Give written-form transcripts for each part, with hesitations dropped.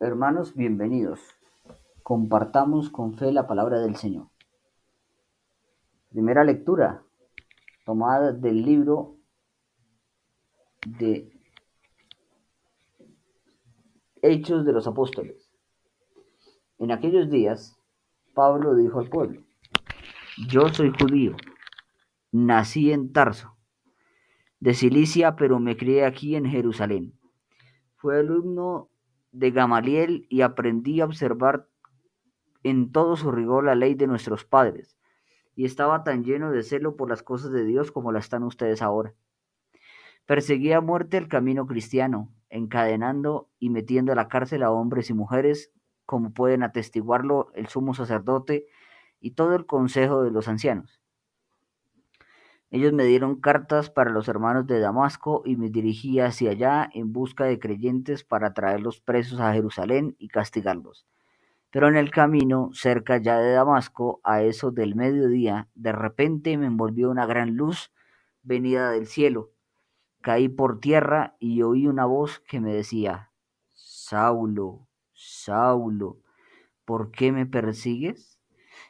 Hermanos, bienvenidos. Compartamos con fe la palabra del Señor. Primera lectura, tomada del libro de Hechos de los Apóstoles. En aquellos días, Pablo dijo al pueblo: Yo soy judío, nací en Tarso, de Cilicia, pero me crié aquí en Jerusalén. Fui alumno de Gamaliel y aprendí a observar en todo su rigor la ley de nuestros padres, y estaba tan lleno de celo por las cosas de Dios como la están ustedes ahora. Perseguía a muerte el camino cristiano, encadenando y metiendo a la cárcel a hombres y mujeres, como pueden atestiguarlo el sumo sacerdote y todo el consejo de los ancianos. Ellos me dieron cartas para los hermanos de Damasco y me dirigí hacia allá en busca de creyentes para traerlos presos a Jerusalén y castigarlos. Pero en el camino, cerca ya de Damasco, a eso del mediodía, de repente me envolvió una gran luz venida del cielo. Caí por tierra y oí una voz que me decía: Saulo, Saulo, ¿por qué me persigues?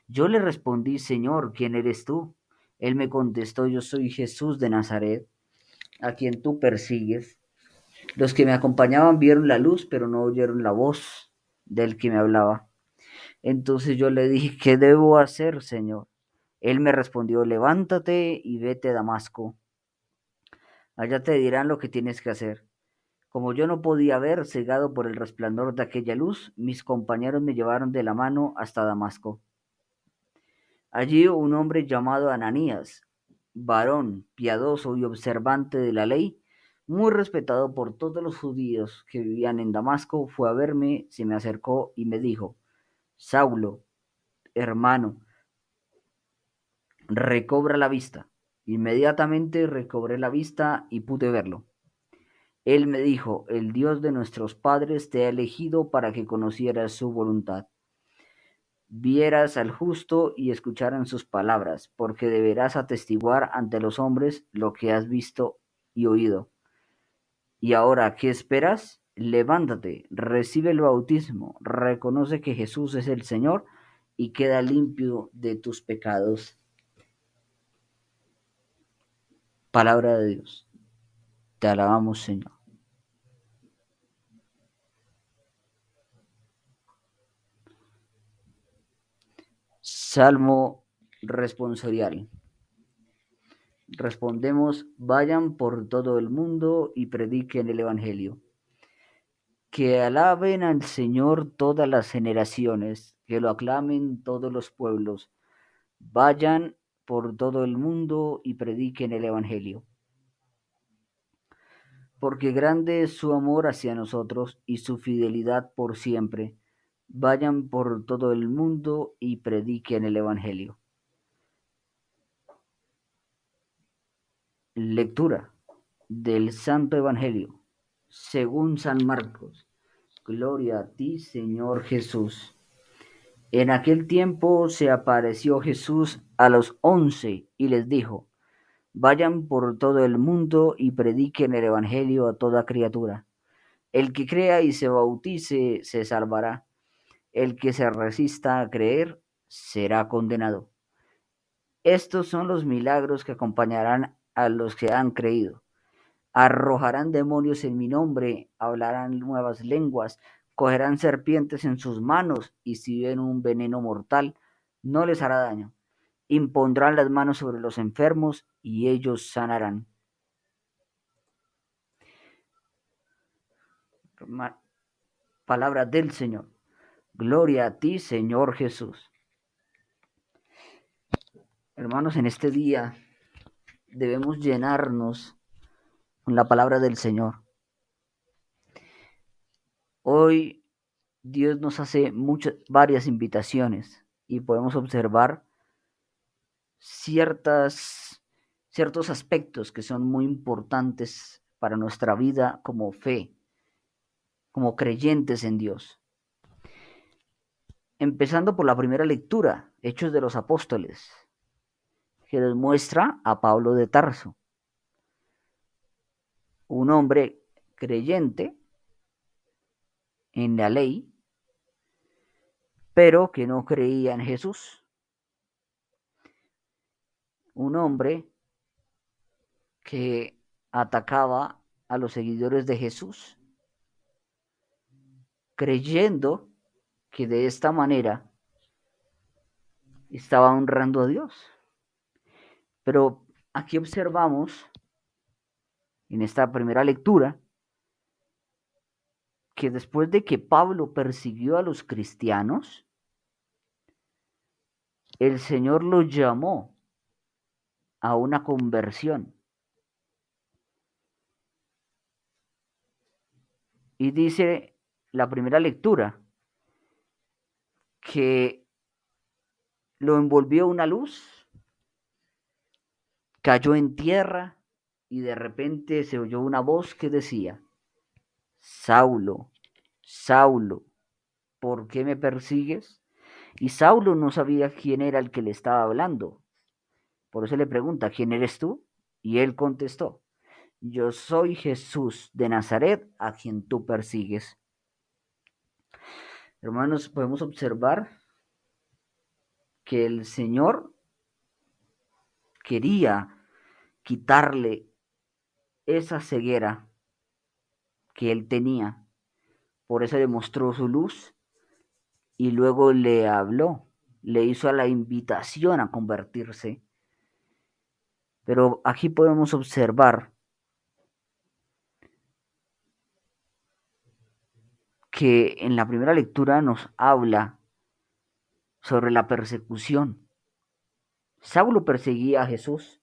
Yo le respondí: Señor, ¿quién eres tú? Él me contestó: Yo soy Jesús de Nazaret, a quien tú persigues. Los que me acompañaban vieron la luz, pero no oyeron la voz del que me hablaba. Entonces yo le dije: ¿qué debo hacer, Señor? Él me respondió: levántate y vete a Damasco. Allá te dirán lo que tienes que hacer. Como yo no podía ver, cegado por el resplandor de aquella luz, mis compañeros me llevaron de la mano hasta Damasco. Allí un hombre llamado Ananías, varón piadoso y observante de la ley, muy respetado por todos los judíos que vivían en Damasco, fue a verme, se me acercó y me dijo: Saulo, hermano, recobra la vista. Inmediatamente recobré la vista y pude verlo. Él me dijo: el Dios de nuestros padres te ha elegido para que conocieras su voluntad, vieras al justo y escucharan sus palabras, porque deberás atestiguar ante los hombres lo que has visto y oído. Y ahora, ¿qué esperas? Levántate, recibe el bautismo, reconoce que Jesús es el Señor y queda limpio de tus pecados. Palabra de Dios. Te alabamos, Señor. Salmo responsorial. Respondemos: vayan por todo el mundo y prediquen el Evangelio. Que alaben al Señor todas las generaciones, que lo aclamen todos los pueblos. Vayan por todo el mundo y prediquen el Evangelio. Porque grande es su amor hacia nosotros y su fidelidad por siempre. Vayan por todo el mundo y prediquen el Evangelio. Lectura del Santo Evangelio según San Marcos. Gloria a ti, Señor Jesús. En aquel tiempo se apareció Jesús a los 11 y les dijo: vayan por todo el mundo y prediquen el Evangelio a toda criatura. El que crea y se bautice se salvará. El que se resista a creer será condenado. Estos son los milagros que acompañarán a los que han creído. Arrojarán demonios en mi nombre, hablarán nuevas lenguas, cogerán serpientes en sus manos, y si ven un veneno mortal, no les hará daño. Impondrán las manos sobre los enfermos y ellos sanarán. Palabra del Señor. Gloria a ti, Señor Jesús. Hermanos, en este día debemos llenarnos con la palabra del Señor. Hoy Dios nos hace varias invitaciones y podemos observar ciertos aspectos que son muy importantes para nuestra vida como fe, como creyentes en Dios. Empezando por la primera lectura, Hechos de los Apóstoles, que nos muestra a Pablo de Tarso, un hombre creyente en la ley, pero que no creía en Jesús. Un hombre que atacaba a los seguidores de Jesús, creyendo que de esta manera estaba honrando a Dios. Pero aquí observamos, en esta primera lectura, que después de que Pablo persiguió a los cristianos, el Señor lo llamó a una conversión. Y dice la primera lectura que lo envolvió una luz, cayó en tierra y de repente se oyó una voz que decía: Saulo, Saulo, ¿por qué me persigues? Y Saulo no sabía quién era el que le estaba hablando. Por eso le pregunta: ¿quién eres tú? Y él contestó: yo soy Jesús de Nazaret, a quien tú persigues. Hermanos, podemos observar que el Señor quería quitarle esa ceguera que él tenía. Por eso le mostró su luz y luego le habló, le hizo la invitación a convertirse. Pero aquí podemos observar que en la primera lectura nos habla sobre la persecución. Saulo perseguía a Jesús.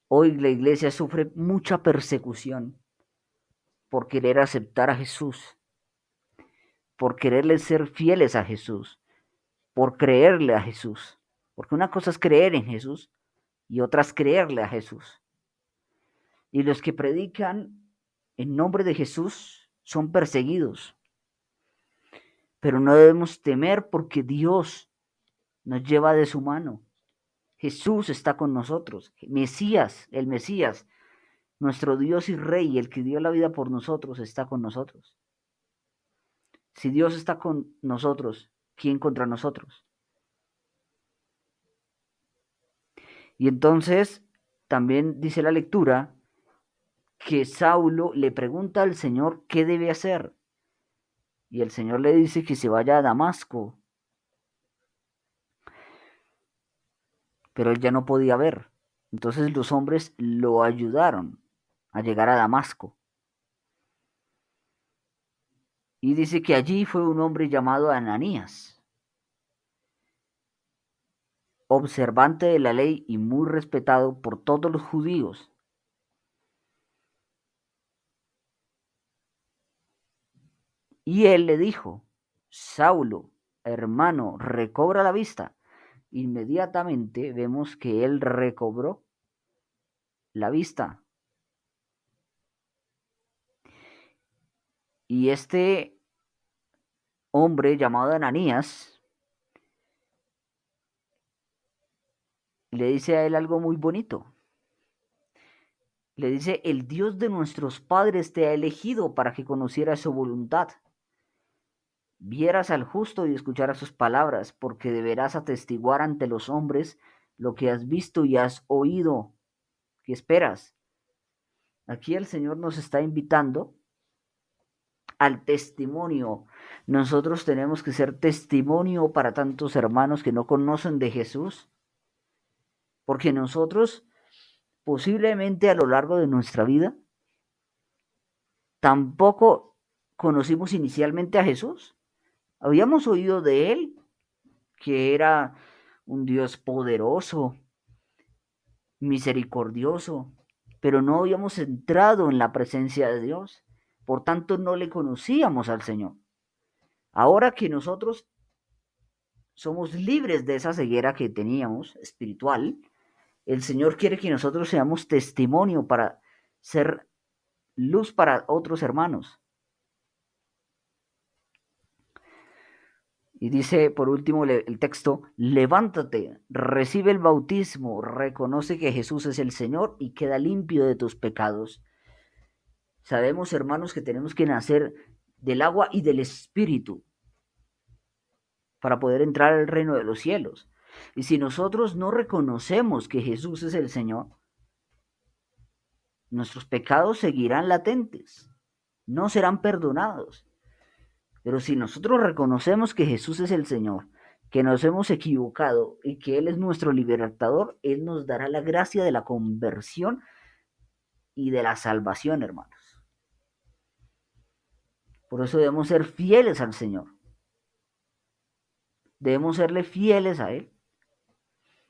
Hoy la iglesia sufre mucha persecución por querer aceptar a Jesús, por quererle ser fieles a Jesús, por creerle a Jesús. Porque una cosa es creer en Jesús y otra es creerle a Jesús. Y los que predican en nombre de Jesús son perseguidos. Pero no debemos temer porque Dios nos lleva de su mano. Jesús está con nosotros. Mesías, el Mesías, nuestro Dios y Rey, el que dio la vida por nosotros, está con nosotros. Si Dios está con nosotros, ¿quién contra nosotros? Y entonces también dice la lectura que Saulo le pregunta al Señor qué debe hacer. Y el Señor le dice que se vaya a Damasco. Pero él ya no podía ver. Entonces los hombres lo ayudaron a llegar a Damasco. Y dice que allí fue un hombre llamado Ananías, observante de la ley y muy respetado por todos los judíos. Y él le dijo: Saulo, hermano, recobra la vista. Inmediatamente vemos que él recobró la vista. Y este hombre llamado Ananías le dice a él algo muy bonito. Le dice: el Dios de nuestros padres te ha elegido para que conocieras su voluntad, vieras al justo y escucharas sus palabras, porque deberás atestiguar ante los hombres lo que has visto y has oído. ¿Qué esperas? Aquí el Señor nos está invitando al testimonio. Nosotros tenemos que ser testimonio para tantos hermanos que no conocen de Jesús, porque nosotros posiblemente a lo largo de nuestra vida tampoco conocimos inicialmente a Jesús. Habíamos oído de él, que era un Dios poderoso, misericordioso, pero no habíamos entrado en la presencia de Dios. Por tanto, no le conocíamos al Señor. Ahora que nosotros somos libres de esa ceguera que teníamos espiritual, el Señor quiere que nosotros seamos testimonio para ser luz para otros hermanos. Y dice por último el texto: levántate, recibe el bautismo, reconoce que Jesús es el Señor y queda limpio de tus pecados. Sabemos, hermanos, que tenemos que nacer del agua y del espíritu, para poder entrar al reino de los cielos. Y si nosotros no reconocemos que Jesús es el Señor, nuestros pecados seguirán latentes, no serán perdonados. Pero si nosotros reconocemos que Jesús es el Señor, que nos hemos equivocado y que Él es nuestro libertador, Él nos dará la gracia de la conversión y de la salvación, hermanos. Por eso debemos ser fieles al Señor. Debemos serle fieles a Él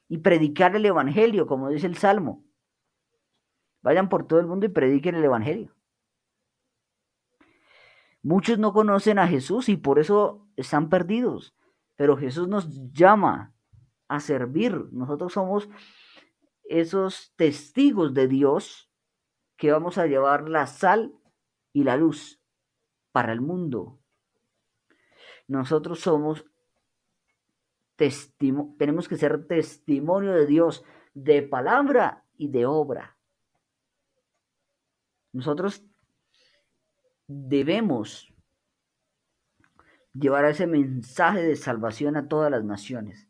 y predicar el Evangelio, como dice el Salmo. Vayan por todo el mundo y prediquen el Evangelio. Muchos no conocen a Jesús y por eso están perdidos, pero Jesús nos llama a servir. Nosotros somos esos testigos de Dios que vamos a llevar la sal y la luz para el mundo. Nosotros somos tenemos que ser testimonio de Dios de palabra y de obra. Nosotros debemos llevar ese mensaje de salvación a todas las naciones.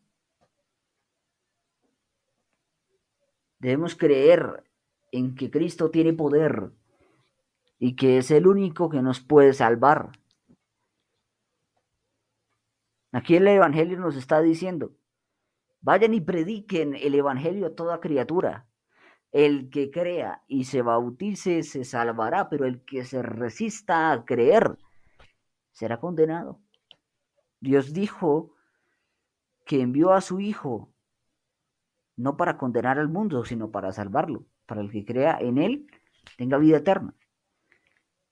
Debemos creer en que Cristo tiene poder y que es el único que nos puede salvar. Aquí el Evangelio nos está diciendo, vayan y prediquen el Evangelio a toda criatura. El que crea y se bautice se salvará, pero el que se resista a creer será condenado. Dios dijo que envió a su Hijo no para condenar al mundo, sino para salvarlo, para el que crea en Él tenga vida eterna.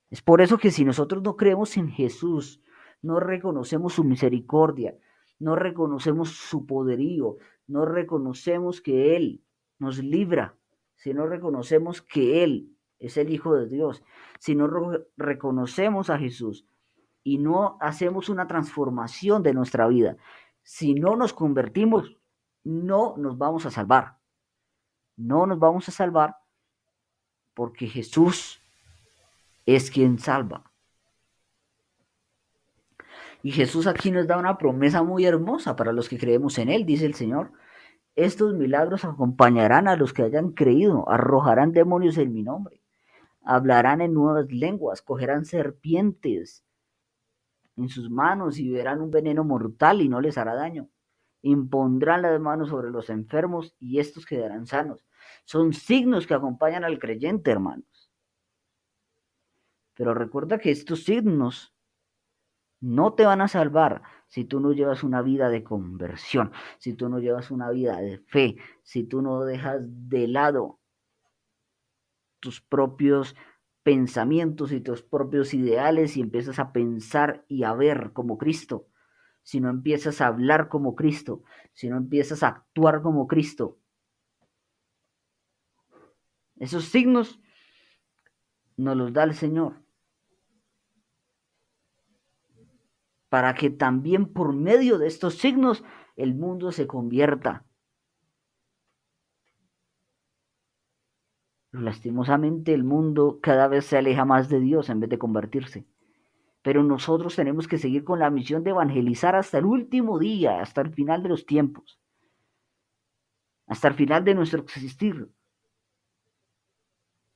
Es por eso que si nosotros no creemos en Jesús, no reconocemos su misericordia, no reconocemos su poderío, no reconocemos que Él nos libra, si no reconocemos que Él es el Hijo de Dios, si no reconocemos a Jesús y no hacemos una transformación de nuestra vida, si no nos convertimos, no nos vamos a salvar. No nos vamos a salvar porque Jesús es quien salva. Y Jesús aquí nos da una promesa muy hermosa para los que creemos en Él, dice el Señor. Estos milagros acompañarán a los que hayan creído, arrojarán demonios en mi nombre, hablarán en nuevas lenguas, cogerán serpientes en sus manos y beberán un veneno mortal y no les hará daño. Impondrán las manos sobre los enfermos y estos quedarán sanos. Son signos que acompañan al creyente, hermanos. Pero recuerda que estos signos no te van a salvar si tú no llevas una vida de conversión, si tú no llevas una vida de fe, si tú no dejas de lado tus propios pensamientos y tus propios ideales y empiezas a pensar y a ver como Cristo, si no empiezas a hablar como Cristo, si no empiezas a actuar como Cristo. Esos signos nos los da el Señor, para que también por medio de estos signos el mundo se convierta. Lastimosamente el mundo cada vez se aleja más de Dios en vez de convertirse. Pero nosotros tenemos que seguir con la misión de evangelizar hasta el último día, hasta el final de los tiempos, hasta el final de nuestro existir,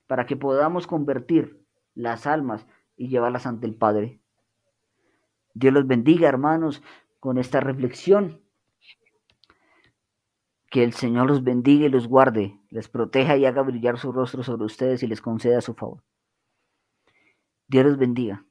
para que podamos convertir las almas y llevarlas ante el Padre. Dios los bendiga, hermanos, con esta reflexión. Que el Señor los bendiga y los guarde, les proteja y haga brillar su rostro sobre ustedes y les conceda su favor. Dios los bendiga.